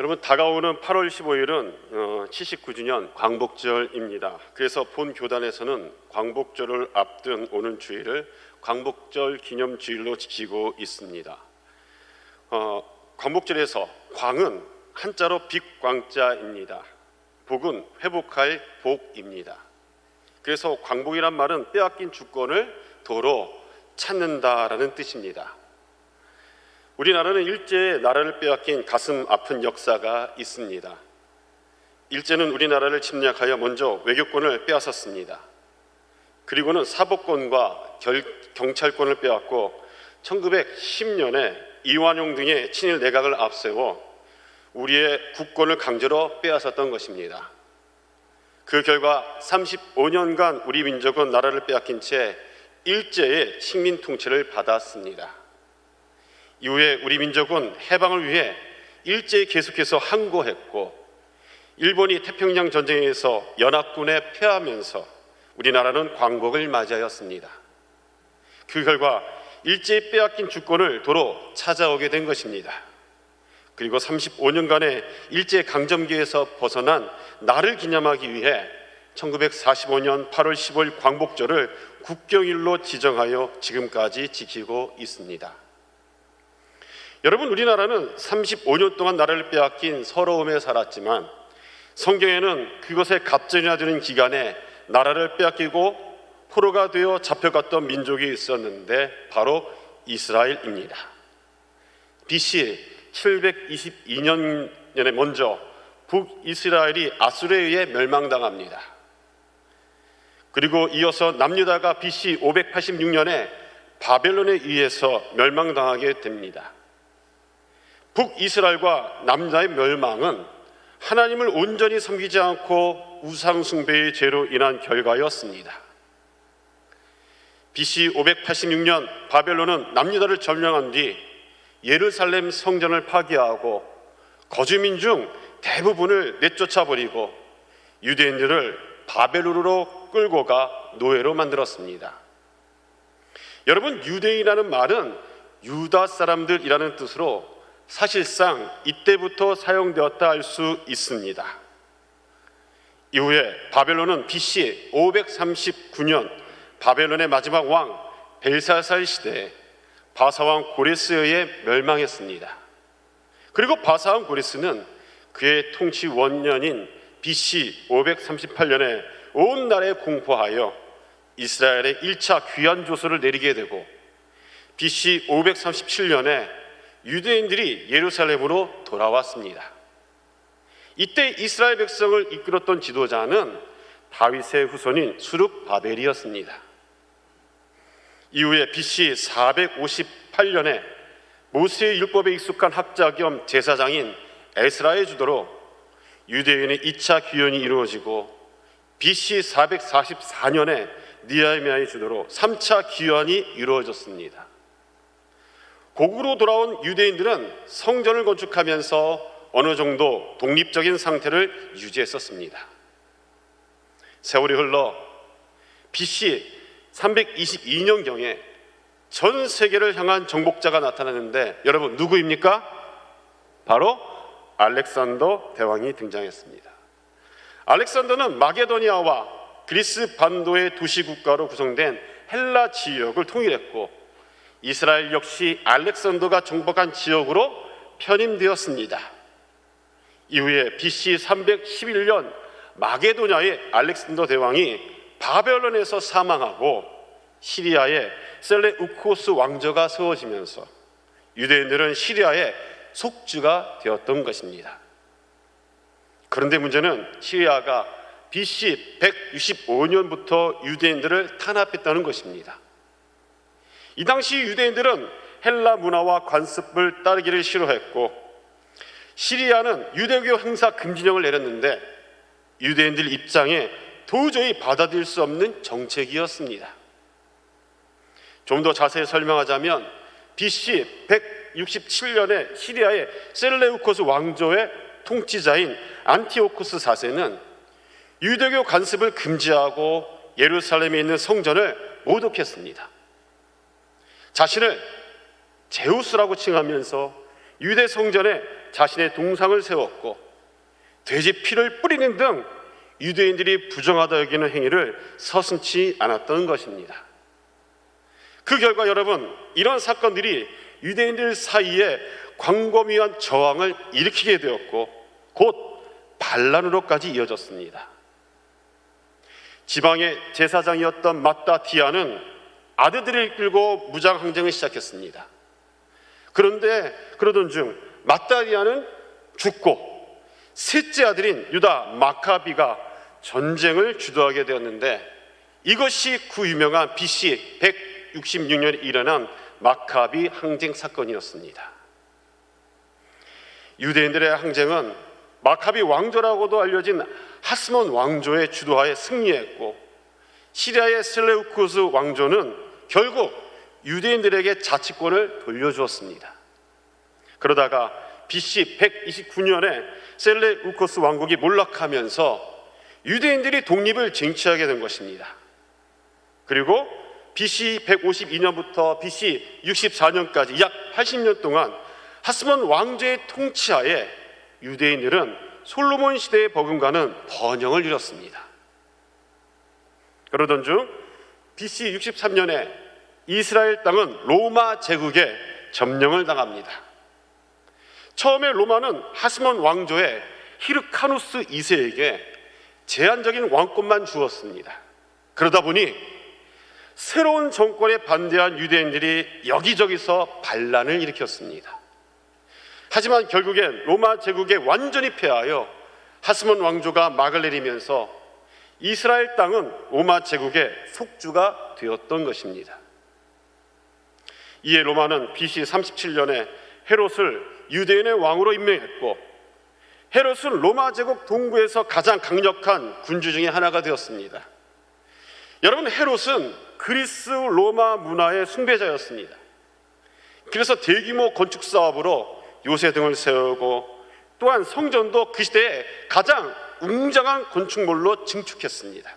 여러분, 다가오는 8월 15일은 79주년 광복절입니다. 그래서 본 교단에서는 광복절을 앞둔 오는 주일을 광복절 기념주일로 지키고 있습니다. 광복절에서 광은 한자로 빛광자입니다. 복은 회복할 복입니다. 그래서 광복이란 말은 빼앗긴 주권을 도로 찾는다라는 뜻입니다. 우리나라는 일제에 나라를 빼앗긴 가슴 아픈 역사가 있습니다. 일제는 우리나라를 침략하여 먼저 외교권을 빼앗았습니다. 그리고는 사법권과 경찰권을 빼앗고 1910년에 이완용 등의 친일 내각을 앞세워 우리의 국권을 강제로 빼앗았던 것입니다. 그 결과 35년간 우리 민족은 나라를 빼앗긴 채 일제의 식민 통치를 받았습니다. 이후에 우리 민족은 해방을 위해 일제에 계속해서 항거했고, 일본이 태평양 전쟁에서 연합군에 패하면서 우리나라는 광복을 맞이하였습니다. 그 결과 일제에 빼앗긴 주권을 도로 찾아오게 된 것입니다. 그리고 35년간의 일제 강점기에서 벗어난 나를 기념하기 위해 1945년 8월 15일 광복절을 국경일로 지정하여 지금까지 지키고 있습니다. 여러분, 우리나라는 35년 동안 나라를 빼앗긴 서러움에 살았지만 성경에는 그것에 갑절이나 되는 기간에 나라를 빼앗기고 포로가 되어 잡혀갔던 민족이 있었는데 바로 이스라엘입니다. BC 722년에 먼저 북이스라엘이 아수르에 의해 멸망당합니다. 그리고 이어서 남유다가 BC 586년에 바벨론에 의해서 멸망당하게 됩니다. 북이스라엘과 남유다의 멸망은 하나님을 온전히 섬기지 않고 우상 숭배의 죄로 인한 결과였습니다. BC 586년 바벨론은 남유다를 점령한 뒤 예루살렘 성전을 파괴하고 거주민 중 대부분을 내쫓아버리고 유대인들을 바벨론으로 끌고 가 노예로 만들었습니다. 여러분, 유대인이라는 말은 유다 사람들이라는 뜻으로 사실상 이때부터 사용되었다 할 수 있습니다. 이후에 바벨론은 BC 539년 바벨론의 마지막 왕 벨사살 시대에 바사왕 고레스에 의해 멸망했습니다. 그리고 바사왕 고레스는 그의 통치 원년인 BC 538년에 온 나라에 공포하여 이스라엘의 1차 귀환 조서를 내리게 되고 BC 537년에 유대인들이 예루살렘으로 돌아왔습니다. 이때 이스라엘 백성을 이끌었던 지도자는 다윗의 후손인 수룹바벨이었습니다. 이후에 BC 458년에 모세의 율법에 익숙한 학자 겸 제사장인 에스라의 주도로 유대인의 2차 귀환이 이루어지고 BC 444년에 느헤미야의 주도로 3차 귀환이 이루어졌습니다. 고국으로 돌아온 유대인들은 성전을 건축하면서 어느 정도 독립적인 상태를 유지했었습니다. 세월이 흘러 BC 322년경에 전 세계를 향한 정복자가 나타나는데 여러분, 누구입니까? 바로 알렉산더 대왕이 등장했습니다. 알렉산더는 마게도니아와 그리스 반도의 도시 국가로 구성된 헬라 지역을 통일했고 이스라엘 역시 알렉산더가 정복한 지역으로 편입되었습니다. 이후에 BC 311년 마게도냐의 알렉산더 대왕이 바벨론에서 사망하고 시리아의 셀레우코스 왕조가 세워지면서 유대인들은 시리아의 속주가 되었던 것입니다. 그런데 문제는 시리아가 BC 165년부터 유대인들을 탄압했다는 것입니다. 이 당시 유대인들은 헬라 문화와 관습을 따르기를 싫어했고 시리아는 유대교 행사 금지령을 내렸는데 유대인들 입장에 도저히 받아들일 수 없는 정책이었습니다. 좀 더 자세히 설명하자면 BC 167년에 시리아의 셀레우코스 왕조의 통치자인 안티오쿠스 4세는 유대교 관습을 금지하고 예루살렘에 있는 성전을 모독했습니다. 자신을 제우스라고 칭하면서 유대 성전에 자신의 동상을 세웠고 돼지 피를 뿌리는 등 유대인들이 부정하다 여기는 행위를 서슴지 않았던 것입니다. 그 결과 여러분, 이런 사건들이 유대인들 사이에 광범위한 저항을 일으키게 되었고 곧 반란으로까지 이어졌습니다. 지방의 제사장이었던 마따디아는 아들들을 이끌고 무장항쟁을 시작했습니다. 그런데 그러던 중 마따디아는 죽고 셋째 아들인 유다 마카비가 전쟁을 주도하게 되었는데, 이것이 그 유명한 BC 166년에 일어난 마카비 항쟁 사건이었습니다. 유대인들의 항쟁은 마카비 왕조라고도 알려진 하스몬 왕조의 주도하에 승리했고, 시리아의 셀레우쿠스 왕조는 결국 유대인들에게 자치권을 돌려주었습니다. 그러다가 BC 129년에 셀레우쿠스 왕국이 몰락하면서 유대인들이 독립을 쟁취하게 된 것입니다. 그리고 BC 152년부터 BC 64년까지 약 80년 동안 하스몬 왕조의 통치하에 유대인들은 솔로몬 시대의 버금가는 번영을 이뤘습니다. 그러던 중 BC 63년에 이스라엘 땅은 로마 제국에 점령을 당합니다. 처음에 로마는 하스몬 왕조의 히르카누스 2세에게 제한적인 왕권만 주었습니다. 그러다 보니 새로운 정권에 반대한 유대인들이 여기저기서 반란을 일으켰습니다. 하지만 결국엔 로마 제국에 완전히 패하여 하스몬 왕조가 막을 내리면서 이스라엘 땅은 로마 제국의 속주가 되었던 것입니다. 이에 로마는 BC 37년에 헤롯을 유대인의 왕으로 임명했고, 헤롯은 로마 제국 동부에서 가장 강력한 군주 중에 하나가 되었습니다. 여러분, 헤롯은 그리스 로마 문화의 숭배자였습니다. 그래서 대규모 건축 사업으로 요새 등을 세우고, 또한 성전도 그 시대에 가장 웅장한 건축물로 증축했습니다.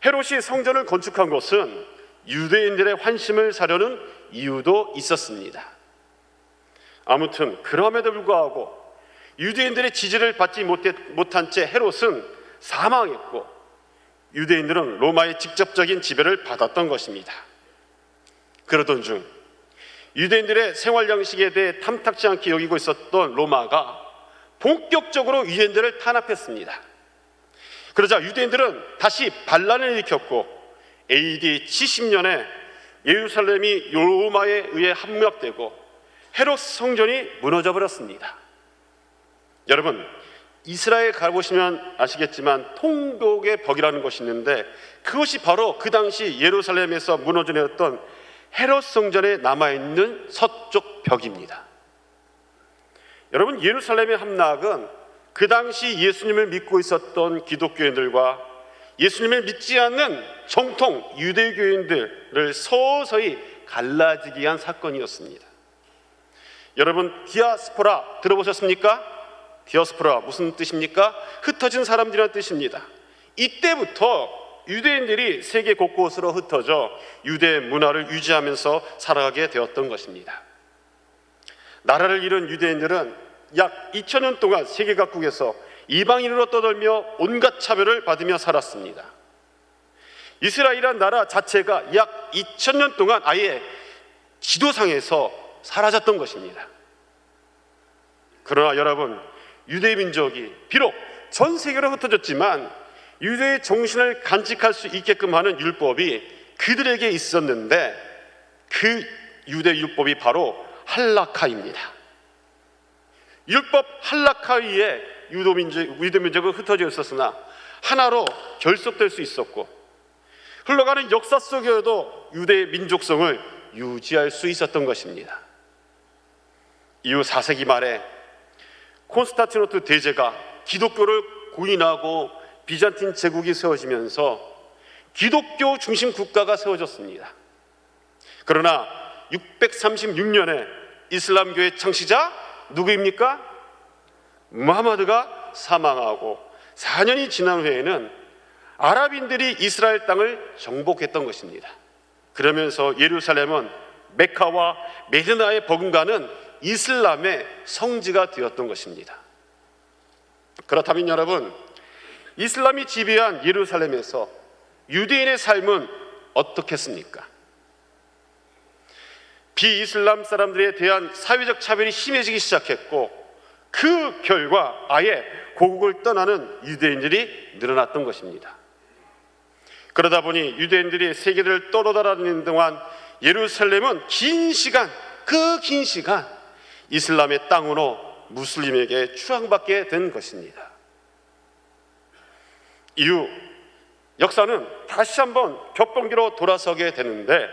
헤롯이 성전을 건축한 것은 유대인들의 환심을 사려는 이유도 있었습니다. 아무튼 그럼에도 불구하고 유대인들의 지지를 받지 못한 채 헤롯은 사망했고, 유대인들은 로마의 직접적인 지배를 받았던 것입니다. 그러던 중 유대인들의 생활 양식에 대해 탐탁지 않게 여기고 있었던 로마가 본격적으로 유대인들을 탄압했습니다. 그러자 유대인들은 다시 반란을 일으켰고, AD 70년에 예루살렘이 로마에 의해 함락되고 헤롯 성전이 무너져 버렸습니다. 여러분, 이스라엘 가보시면 아시겠지만 통곡의 벽이라는 것이 있는데, 그것이 바로 그 당시 예루살렘에서 무너져 내렸던 헤롯 성전에 남아있는 서쪽 벽입니다. 여러분, 예루살렘의 함락은 그 당시 예수님을 믿고 있었던 기독교인들과 예수님을 믿지 않는 정통 유대교인들을 서서히 갈라지게 한 사건이었습니다. 여러분, 디아스포라 들어보셨습니까? 디아스포라 무슨 뜻입니까? 흩어진 사람들이라는 뜻입니다. 이때부터 유대인들이 세계 곳곳으로 흩어져 유대 문화를 유지하면서 살아가게 되었던 것입니다. 나라를 잃은 유대인들은 약 2000년 동안 세계 각국에서 이방인으로 떠돌며 온갖 차별을 받으며 살았습니다. 이스라엘이란 나라 자체가 약 2000년 동안 아예 지도상에서 사라졌던 것입니다. 그러나 여러분, 유대 민족이 비록 전 세계로 흩어졌지만 유대의 정신을 간직할 수 있게끔 하는 율법이 그들에게 있었는데, 그 유대 율법이 바로 할라카입니다. 율법 할라카위에 유대 민족은 흩어져 있었으나 하나로 결속될 수 있었고, 흘러가는 역사 속에도 유대 민족성을 유지할 수 있었던 것입니다. 이후 4세기 말에 콘스탄티노트 대제가 기독교를 구인하고 비잔틴 제국이 세워지면서 기독교 중심 국가가 세워졌습니다. 그러나 636년에 이슬람교의 창시자 누구입니까? 무하마드가 사망하고 4년이 지난 후에는 아랍인들이 이스라엘 땅을 정복했던 것입니다. 그러면서 예루살렘은 메카와 메디나의 버금가는 이슬람의 성지가 되었던 것입니다. 그렇다면 여러분, 이슬람이 지배한 예루살렘에서 유대인의 삶은 어떻겠습니까? 비이슬람 사람들에 대한 사회적 차별이 심해지기 시작했고, 그 결과 아예 고국을 떠나는 유대인들이 늘어났던 것입니다. 그러다 보니 유대인들이 세계를 떠돌아다니는 동안 예루살렘은 긴 시간 이슬람의 땅으로 무슬림에게 추앙받게 된 것입니다. 이후 역사는 다시 한번 격변기로 돌아서게 되는데,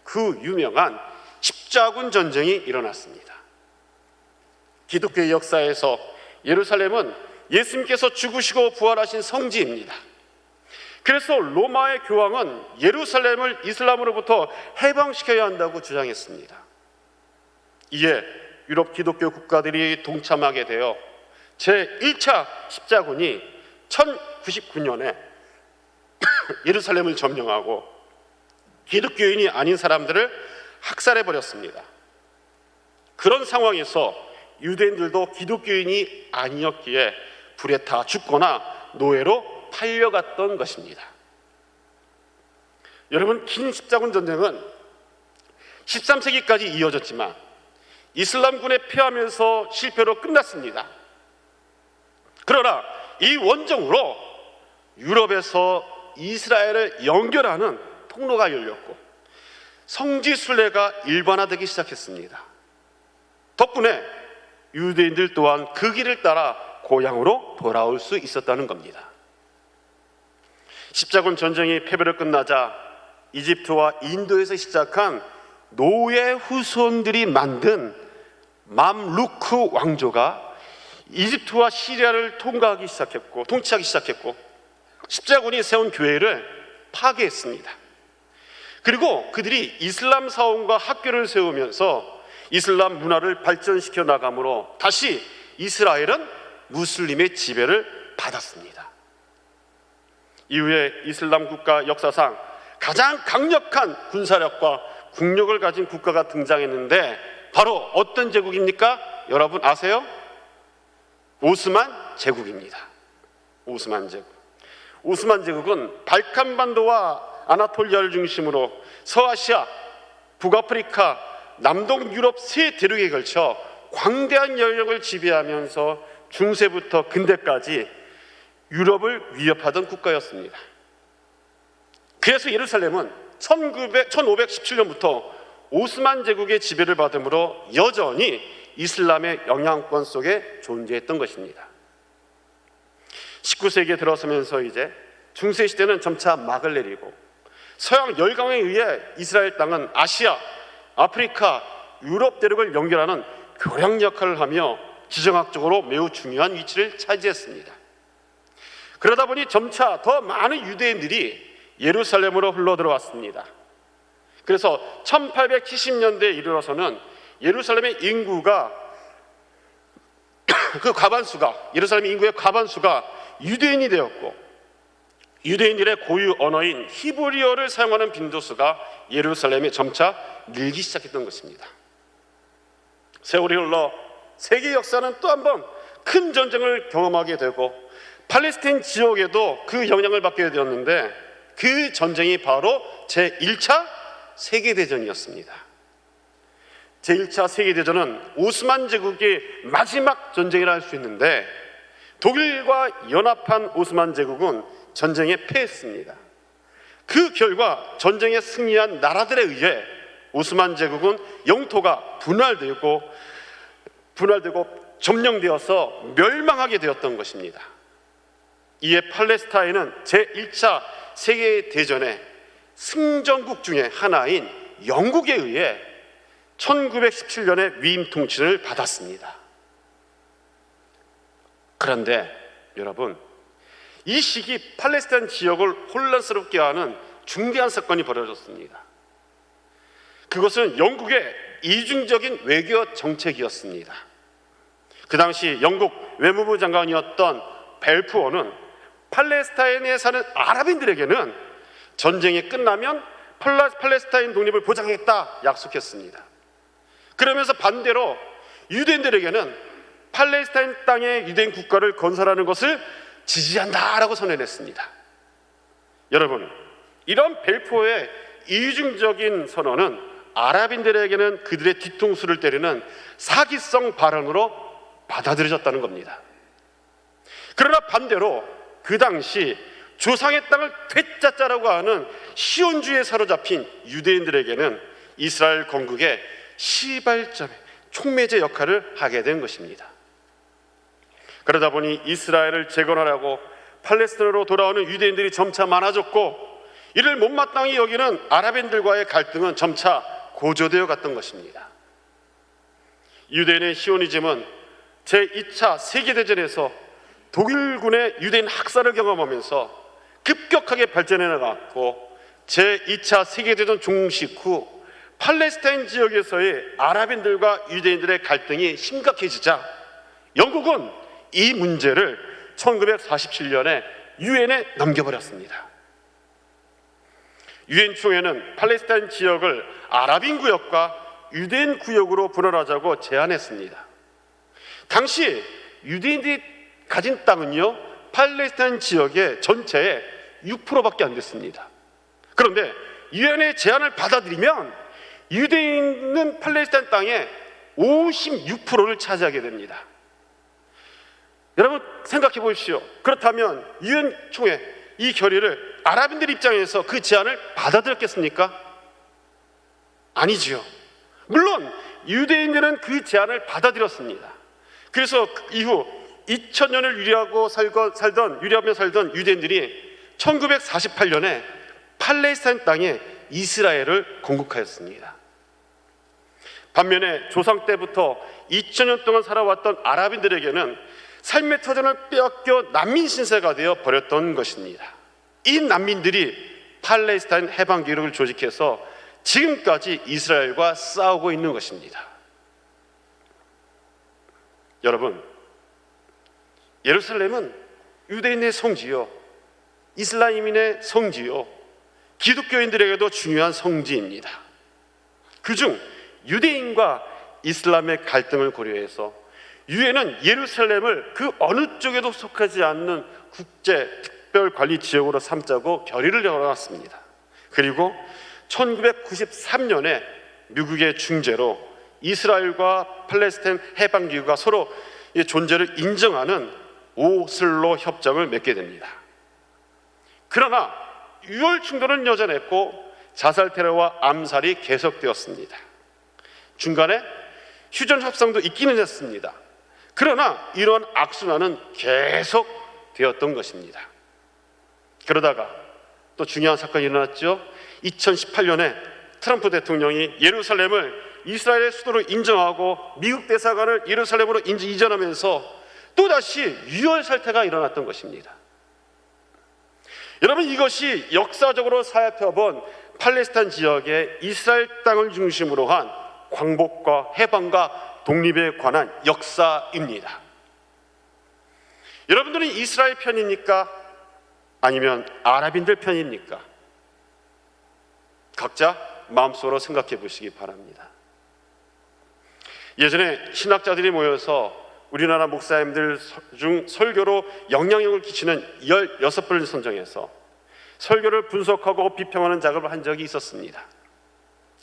그 유명한 십자군 전쟁이 일어났습니다. 기독교의 역사에서 예루살렘은 예수님께서 죽으시고 부활하신 성지입니다. 그래서 로마의 교황은 예루살렘을 이슬람으로부터 해방시켜야 한다고 주장했습니다. 이에 유럽 기독교 국가들이 동참하게 되어 제1차 십자군이 1099년에 예루살렘을 점령하고 기독교인이 아닌 사람들을 학살해버렸습니다. 그런 상황에서 유대인들도 기독교인이 아니었기에 불에 타 죽거나 노예로 팔려갔던 것입니다. 여러분, 긴 십자군 전쟁은 13세기까지 이어졌지만 이슬람군에 패하면서 실패로 끝났습니다. 그러나 이 원정으로 유럽에서 이스라엘을 연결하는 통로가 열렸고 성지 순례가 일반화되기 시작했습니다. 덕분에 유대인들 또한 그 길을 따라 고향으로 돌아올 수 있었다는 겁니다. 십자군 전쟁이 패배로 끝나자 이집트와 인도에서 시작한 노예 후손들이 만든 맘루크 왕조가 이집트와 시리아를 통치하기 시작했고 십자군이 세운 교회를 파괴했습니다. 그리고 그들이 이슬람 사원과 학교를 세우면서 이슬람 문화를 발전시켜 나가므로 다시 이스라엘은 무슬림의 지배를 받았습니다. 이후에 이슬람 국가 역사상 가장 강력한 군사력과 국력을 가진 국가가 등장했는데 바로 어떤 제국입니까? 여러분 아세요? 오스만 제국입니다. 오스만 제국. 오스만 제국은 발칸반도와 아나톨리아를 중심으로 서아시아, 북아프리카, 남동 유럽 세 대륙에 걸쳐 광대한 영역을 지배하면서 중세부터 근대까지 유럽을 위협하던 국가였습니다. 그래서 예루살렘은 1517년부터 오스만 제국의 지배를 받음으로 여전히 이슬람의 영향권 속에 존재했던 것입니다. 19세기에 들어서면서 이제 중세 시대는 점차 막을 내리고 서양 열강에 의해 이스라엘 땅은 아시아, 아프리카, 유럽 대륙을 연결하는 교량 역할을 하며 지정학적으로 매우 중요한 위치를 차지했습니다. 그러다 보니 점차 더 많은 유대인들이 예루살렘으로 흘러들어왔습니다. 그래서 1870년대에 이르러서는 예루살렘의 인구가 예루살렘 인구의 과반수가 유대인이 되었고 유대인들의 고유 언어인 히브리어를 사용하는 빈도수가 예루살렘에 점차 늘기 시작했던 것입니다. 세월이 흘러 세계 역사는 또 한 번 큰 전쟁을 경험하게 되고 팔레스타인 지역에도 그 영향을 받게 되었는데 그 전쟁이 바로 제1차 세계대전이었습니다. 제1차 세계대전은 오스만 제국의 마지막 전쟁이라 할 수 있는데 독일과 연합한 오스만 제국은 전쟁에 패했습니다. 그 결과 전쟁에 승리한 나라들에 의해 오스만 제국은 영토가 분할되고 점령되어서 멸망하게 되었던 것입니다. 이에 팔레스타인은 제1차 세계대전의 승전국 중에 하나인 영국에 의해 1917년에 위임 통치를 받았습니다. 그런데 여러분, 이 시기 팔레스타인 지역을 혼란스럽게 하는 중대한 사건이 벌어졌습니다. 그것은 영국의 이중적인 외교 정책이었습니다. 그 당시 영국 외무부 장관이었던 벨푸어는 팔레스타인에 사는 아랍인들에게는 전쟁이 끝나면 팔레스타인 독립을 보장하겠다 약속했습니다. 그러면서 반대로 유대인들에게는 팔레스타인 땅에 유대인 국가를 건설하는 것을 지지한다라고 선언했습니다. 여러분, 이런 벨포의 이중적인 선언은 아랍인들에게는 그들의 뒤통수를 때리는 사기성 발언으로 받아들여졌다는 겁니다. 그러나 반대로 그 당시 조상의 땅을 되찾자라고 하는 시온주의에 사로잡힌 유대인들에게는 이스라엘 건국의 시발점의 촉매제 역할을 하게 된 것입니다. 그러다 보니 이스라엘을 재건하라고 팔레스타인으로 돌아오는 유대인들이 점차 많아졌고, 이를 못마땅히 여기는 아랍인들과의 갈등은 점차 고조되어 갔던 것입니다. 유대인의 시오니즘은 제2차 세계대전에서 독일군의 유대인 학살을 경험하면서 급격하게 발전해 나갔고, 제2차 세계대전 종식 후 팔레스타인 지역에서의 아랍인들과 유대인들의 갈등이 심각해지자 영국은 이 문제를 1947년에 유엔에 넘겨버렸습니다. 유엔 총회는 팔레스타인 지역을 아랍인 구역과 유대인 구역으로 분할하자고 제안했습니다. 당시 유대인들이 가진 땅은요, 팔레스타인 지역의 전체의 6%밖에 안 됐습니다. 그런데 유엔의 제안을 받아들이면 유대인은 팔레스타인 땅의 56%를 차지하게 됩니다. 여러분 생각해 보십시오. 그렇다면 유엔 총회 이 결의를 아랍인들 입장에서 그 제안을 받아들였겠습니까? 아니지요. 물론 유대인들은 그 제안을 받아들였습니다. 그래서 이후 2000년을 유리하며 살던 유대인들이 1948년에 팔레스타인 땅에 이스라엘을 건국하였습니다. 반면에 조상 때부터 2000년 동안 살아왔던 아랍인들에게는 삶의 터전을 빼앗겨 난민 신세가 되어 버렸던 것입니다. 이 난민들이 팔레스타인 해방기록을 조직해서 지금까지 이스라엘과 싸우고 있는 것입니다. 여러분, 예루살렘은 유대인의 성지요, 이슬람인의 성지요, 기독교인들에게도 중요한 성지입니다. 그중 유대인과 이슬람의 갈등을 고려해서 유엔은 예루살렘을 그 어느 쪽에도 속하지 않는 국제 특별관리 지역으로 삼자고 결의를 내놨습니다. 그리고 1993년에 미국의 중재로 이스라엘과 팔레스타인 해방기구가 서로 존재를 인정하는 오슬로 협정을 맺게 됩니다. 그러나 유혈 충돌은 여전했고 자살 테러와 암살이 계속되었습니다. 중간에 휴전 협상도 있기는 했습니다. 그러나 이러한 악순환은 계속 되었던 것입니다. 그러다가 또 중요한 사건이 일어났죠. 2018년에 트럼프 대통령이 예루살렘을 이스라엘의 수도로 인정하고 미국 대사관을 예루살렘으로 이전하면서 또다시 유혈 살태가 일어났던 것입니다. 여러분, 이것이 역사적으로 살펴본 팔레스타인 지역의 이스라엘 땅을 중심으로 한 광복과 해방과 독립에 관한 역사입니다. 여러분들은 이스라엘 편입니까? 아니면 아랍인들 편입니까? 각자 마음속으로 생각해 보시기 바랍니다. 예전에 신학자들이 모여서 우리나라 목사님들 중 설교로 영향력을 끼치는 16분을 선정해서 설교를 분석하고 비평하는 작업을 한 적이 있었습니다.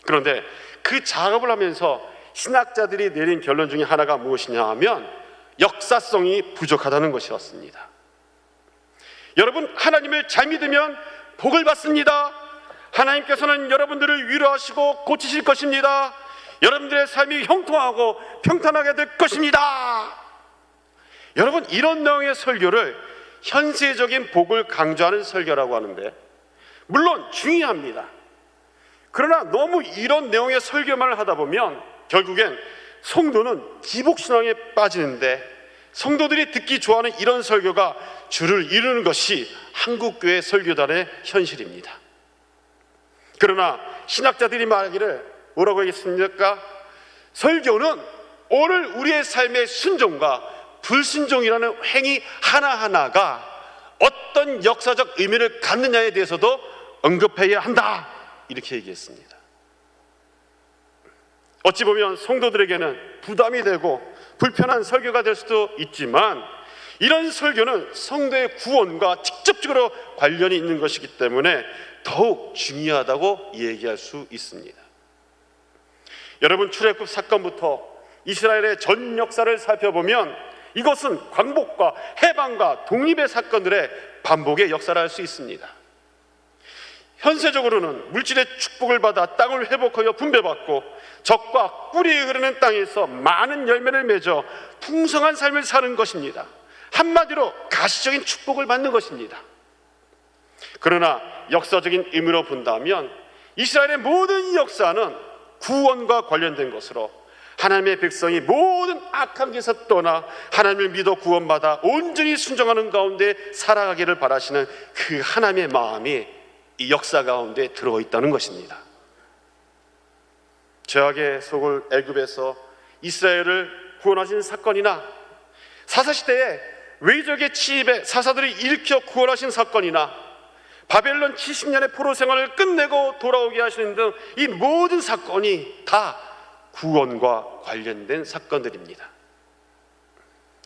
그런데 그 작업을 하면서 신학자들이 내린 결론 중에 하나가 무엇이냐 하면 역사성이 부족하다는 것이었습니다. 여러분, 하나님을 잘 믿으면 복을 받습니다. 하나님께서는 여러분들을 위로하시고 고치실 것입니다. 여러분들의 삶이 형통하고 평탄하게 될 것입니다. 여러분, 이런 내용의 설교를 현세적인 복을 강조하는 설교라고 하는데 물론 중요합니다. 그러나 너무 이런 내용의 설교만을 하다 보면 결국엔 성도는 기복신앙에 빠지는데, 성도들이 듣기 좋아하는 이런 설교가 주를 이루는 것이 한국교회 설교단의 현실입니다. 그러나 신학자들이 말하기를 뭐라고 하겠습니까? 설교는 오늘 우리의 삶의 순종과 불순종이라는 행위 하나하나가 어떤 역사적 의미를 갖느냐에 대해서도 언급해야 한다, 이렇게 얘기했습니다. 어찌 보면 성도들에게는 부담이 되고 불편한 설교가 될 수도 있지만, 이런 설교는 성도의 구원과 직접적으로 관련이 있는 것이기 때문에 더욱 중요하다고 얘기할 수 있습니다. 여러분, 출애굽 사건부터 이스라엘의 전 역사를 살펴보면 이것은 광복과 해방과 독립의 사건들의 반복의 역사를 알 수 있습니다. 현세적으로는 물질의 축복을 받아 땅을 회복하여 분배받고 적과 꿀이 흐르는 땅에서 많은 열매를 맺어 풍성한 삶을 사는 것입니다. 한마디로 가시적인 축복을 받는 것입니다. 그러나 역사적인 의미로 본다면 이스라엘의 모든 역사는 구원과 관련된 것으로, 하나님의 백성이 모든 악한 길에서 떠나 하나님을 믿어 구원받아 온전히 순종하는 가운데 살아가기를 바라시는 그 하나님의 마음이 이 역사 가운데 들어있다는 것입니다. 죄악의 속을 애굽에서 이스라엘을 구원하신 사건이나, 사사시대에 외적의 침입에 사사들이 일으켜 구원하신 사건이나, 바벨론 70년의 포로 생활을 끝내고 돌아오게 하시는 등 이 모든 사건이 다 구원과 관련된 사건들입니다.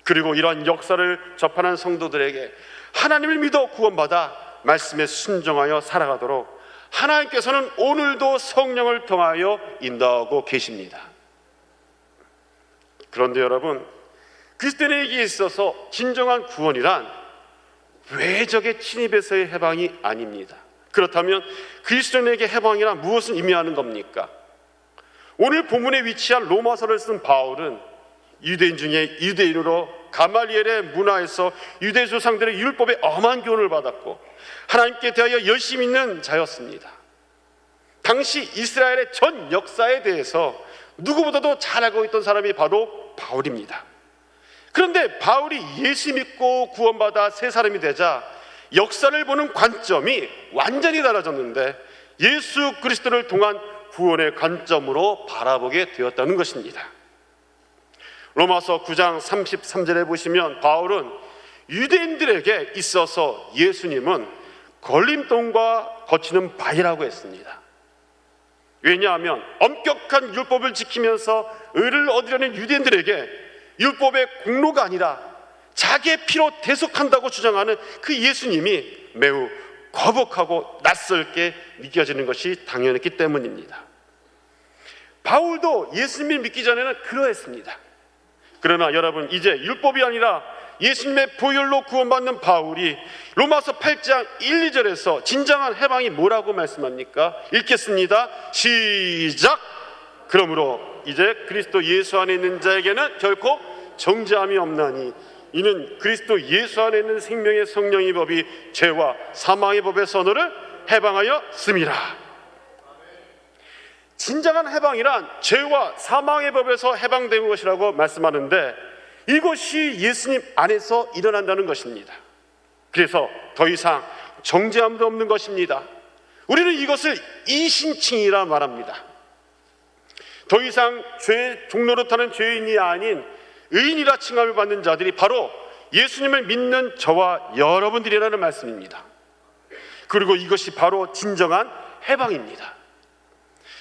그리고 이러한 역사를 접하는 성도들에게 하나님을 믿어 구원받아 말씀에 순종하여 살아가도록 하나님께서는 오늘도 성령을 통하여 인도하고 계십니다. 그런데 여러분, 그리스도인에게 있어서 진정한 구원이란 외적의 침입에서의 해방이 아닙니다. 그렇다면 그리스도인에게 해방이란 무엇을 의미하는 겁니까? 오늘 본문에 위치한 로마서를 쓴 바울은 유대인 중에 유대인으로 가말리엘의 문화에서 유대 조상들의 율법에 엄한 교훈을 받았고 하나님께 대하여 열심히 있는 자였습니다. 당시 이스라엘의 전 역사에 대해서 누구보다도 잘 알고 있던 사람이 바로 바울입니다. 그런데 바울이 예수 믿고 구원받아 새 사람이 되자 역사를 보는 관점이 완전히 달라졌는데, 예수 그리스도를 통한 구원의 관점으로 바라보게 되었다는 것입니다. 로마서 9장 33절에 보시면 바울은 유대인들에게 있어서 예수님은 걸림돌과 거치는 바위라고 했습니다. 왜냐하면 엄격한 율법을 지키면서 의를 얻으려는 유대인들에게 율법의 공로가 아니라 자기의 피로 대속한다고 주장하는 그 예수님이 매우 거북하고 낯설게 느껴지는 것이 당연했기 때문입니다. 바울도 예수님을 믿기 전에는 그러했습니다. 그러나 여러분, 이제 율법이 아니라 예수님의 보혈로 구원받는 바울이 로마서 8장 1, 2절에서 진정한 해방이 뭐라고 말씀합니까? 읽겠습니다. 시작! 그러므로 이제 그리스도 예수 안에 있는 자에게는 결코 정죄함이 없나니 이는 그리스도 예수 안에 있는 생명의 성령의 법이 죄와 사망의 법에서 너를 해방하였음이라. 진정한 해방이란 죄와 사망의 법에서 해방된 것이라고 말씀하는데, 이것이 예수님 안에서 일어난다는 것입니다. 그래서 더 이상 정죄함도 없는 것입니다. 우리는 이것을 이신칭이라 말합니다. 더 이상 죄의 종로로 타는 죄인이 아닌 의인이라 칭함을 받는 자들이 바로 예수님을 믿는 저와 여러분들이라는 말씀입니다. 그리고 이것이 바로 진정한 해방입니다.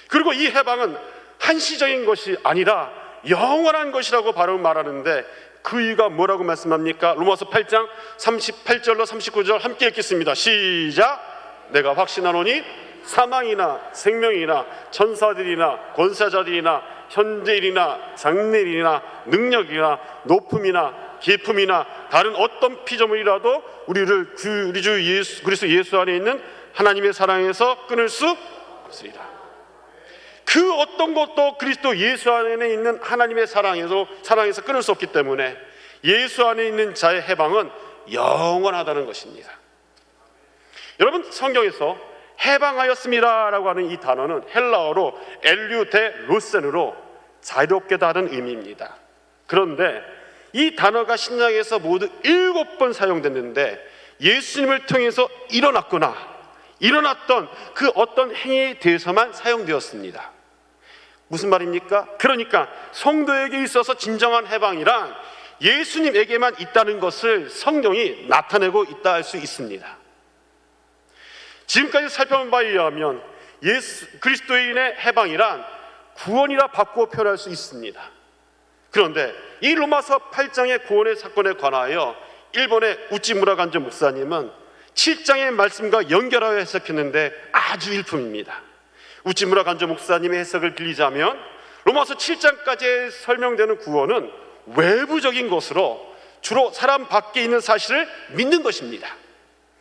그리고 이 해방은 한시적인 것이 아니라 영원한 것이라고 바로 말하는데, 그 이유가 뭐라고 말씀합니까? 로마서 8장 38절로 39절 함께 읽겠습니다. 시작! 내가 확신하노니 사망이나 생명이나 천사들이나 권세자들이나 현재일이나 장래일이나 능력이나 높음이나 깊음이나 다른 어떤 피조물이라도 우리를 우리 주 예수 그리스도 예수 안에 있는 하나님의 사랑에서 끊을 수 없으리라. 그 어떤 것도 그리스도 예수 안에 있는 하나님의 사랑에서 끊을 수 없기 때문에 예수 안에 있는 자의 해방은 영원하다는 것입니다. 여러분, 성경에서 해방하였음이라고 하는 이 단어는 헬라어로 엘류데로센으로 자유롭게다는 의미입니다. 그런데 이 단어가 신약에서 모두 7번 사용됐는데, 예수님을 통해서 일어났던 그 어떤 행위에 대해서만 사용되었습니다. 무슨 말입니까? 그러니까 성도에게 있어서 진정한 해방이란 예수님에게만 있다는 것을 성경이 나타내고 있다 할 수 있습니다. 지금까지 살펴본 바에 의하면 그리스도인의 해방이란 구원이라 바꾸어 표현할 수 있습니다. 그런데 이 로마서 8장의 구원의 사건에 관하여 일본의 우찌무라 간조 목사님은 7장의 말씀과 연결하여 해석했는데 아주 일품입니다. 우찌무라 간조 목사님의 해석을 빌리자면 로마서 7장까지 설명되는 구원은 외부적인 것으로 주로 사람 밖에 있는 사실을 믿는 것입니다.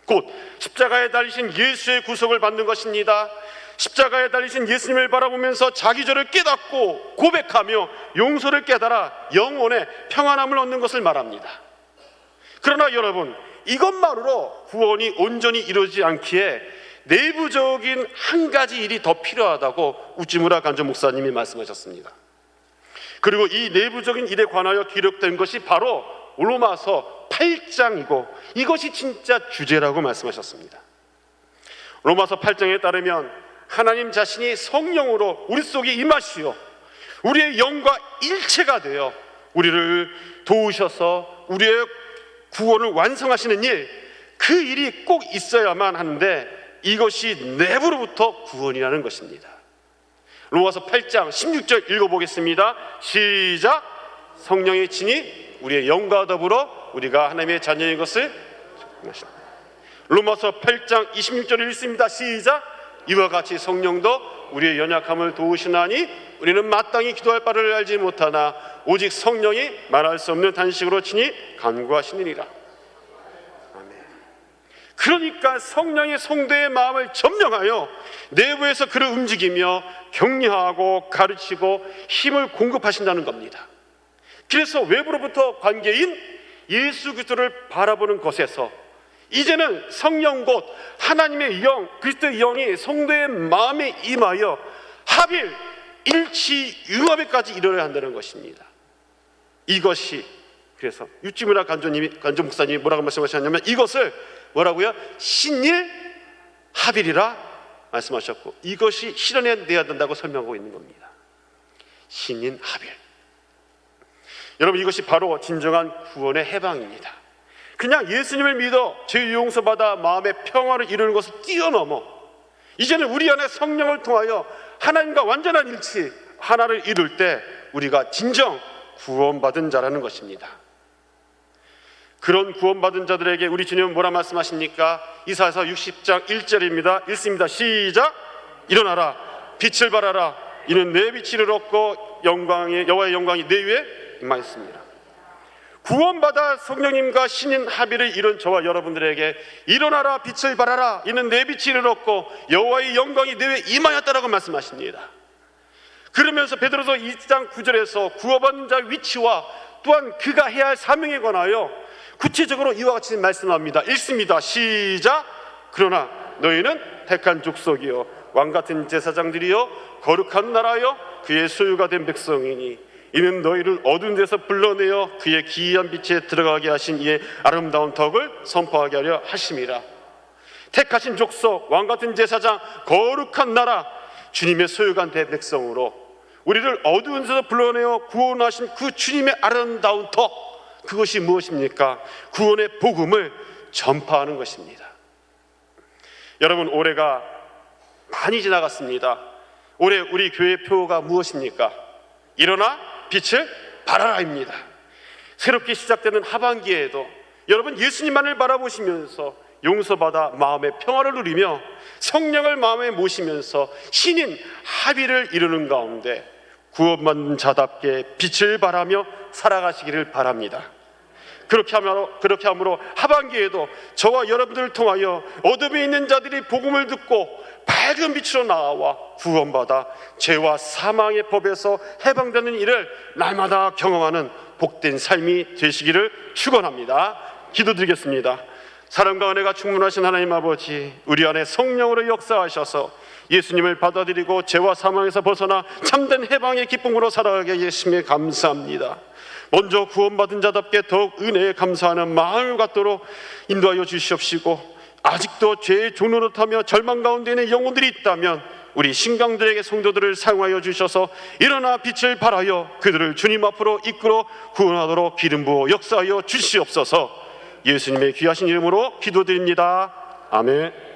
곧 십자가에 달리신 예수의 구속을 받는 것입니다. 십자가에 달리신 예수님을 바라보면서 자기 죄를 깨닫고 고백하며 용서를 깨달아 영혼의 평안함을 얻는 것을 말합니다. 그러나 여러분, 이것만으로 구원이 온전히 이루어지지 않기에 내부적인 한 가지 일이 더 필요하다고 우찌무라 간조 목사님이 말씀하셨습니다. 그리고 이 내부적인 일에 관하여 기록된 것이 바로 로마서 8장이고 이것이 진짜 주제라고 말씀하셨습니다. 로마서 8장에 따르면 하나님 자신이 성령으로 우리 속에 임하시어 우리의 영과 일체가 되어 우리를 도우셔서 우리의 구원을 완성하시는 일, 그 일이 꼭 있어야만 하는데 이것이 내부로부터 구원이라는 것입니다. 로마서 8장 16절 읽어보겠습니다. 시작. 성령의 친히 우리의 영과 더불어 우리가 하나님의 자녀인 것을 증명하십니다. 로마서 8장 26절 읽습니다. 시작. 이와 같이 성령도 우리의 연약함을 도우시나니 우리는 마땅히 기도할 바를 알지 못하나 오직 성령이 말할 수 없는 단식으로 친히 간구하시느니라. 아멘. 그러니까 성령이 성도의 마음을 점령하여 내부에서 그를 움직이며 격려하고 가르치고 힘을 공급하신다는 겁니다. 그래서 외부로부터 관계인 예수 그리스도를 바라보는 것에서 이제는 성령 곧 하나님의 영, 그리스도의 영이 성도의 마음에 임하여 합일, 일치, 융합에까지 이르러야 한다는 것입니다. 이것이 그래서 우찌무라 간조 목사님이 뭐라고 말씀하셨냐면 이것을 뭐라고요? 신일 합일이라 말씀하셨고 이것이 실현해내야 된다고 설명하고 있는 겁니다. 신인 합일. 여러분, 이것이 바로 진정한 구원의 해방입니다. 그냥 예수님을 믿어 죄 용서받아 마음의 평화를 이루는 것을 뛰어넘어 이제는 우리 안에 성령을 통하여 하나님과 완전한 일치, 하나를 이룰 때 우리가 진정 구원받은 자라는 것입니다. 그런 구원받은 자들에게 우리 주님은 뭐라 말씀하십니까? 이사야서 60장 1절입니다. 읽습니다. 시작. 일어나라, 빛을 발하라. 이는 내 빛을 얻고 여호와의 영광이 내 위에 임하였습니다. 구원받아 성령님과 신인 합의를 이룬 저와 여러분들에게 일어나라, 빛을 발하라. 이는 내 빛을 얻고 여호와의 영광이 내 위에 임하였다라고 말씀하십니다. 그러면서 베드로서 2장 9절에서 구원받는 자의 위치와 또한 그가 해야 할 사명에 관하여 구체적으로 이와 같이 말씀합니다. 읽습니다. 시작. 그러나 너희는 택한 족속이요 왕같은 제사장들이요 거룩한 나라요 그의 소유가 된 백성이니 이는 너희를 어두운 데서 불러내어 그의 기이한 빛에 들어가게 하신 이의 아름다운 덕을 선포하게 하려 하심이라. 택하신 족속, 왕같은 제사장, 거룩한 나라, 주님의 소유가 된 백성으로 우리를 어두운 데서 불러내어 구원하신 그 주님의 아름다운 덕, 그것이 무엇입니까? 구원의 복음을 전파하는 것입니다. 여러분, 올해가 많이 지나갔습니다. 올해 우리 교회 표어가 무엇입니까? 일어나 빛을 발하라입니다. 새롭게 시작되는 하반기에도 여러분 예수님만을 바라보시면서 용서받아 마음의 평화를 누리며 성령을 마음에 모시면서 신인 합의를 이루는 가운데 구원받는 자답게 빛을 발하며 살아가시기를 바랍니다. 그렇게 함으로 하반기에도 저와 여러분들을 통하여 어둠에 있는 자들이 복음을 듣고 밝은 빛으로 나와 구원받아 죄와 사망의 법에서 해방되는 일을 날마다 경험하는 복된 삶이 되시기를 축원합니다. 기도드리겠습니다. 사랑과 은혜가 충만하신 하나님 아버지, 우리 안에 성령으로 역사하셔서 예수님을 받아들이고 죄와 사망에서 벗어나 참된 해방의 기쁨으로 살아가게 하심에 감사합니다. 먼저 구원받은 자답게 더욱 은혜에 감사하는 마음을 갖도록 인도하여 주시옵시고, 아직도 죄의 종노릇하며 절망 가운데 있는 영혼들이 있다면 우리 신강들에게 성도들을 사용하여 주셔서 일어나 빛을 발하여 그들을 주님 앞으로 이끌어 구원하도록 기름 부어 역사하여 주시옵소서. 예수님의 귀하신 이름으로 기도드립니다. 아멘.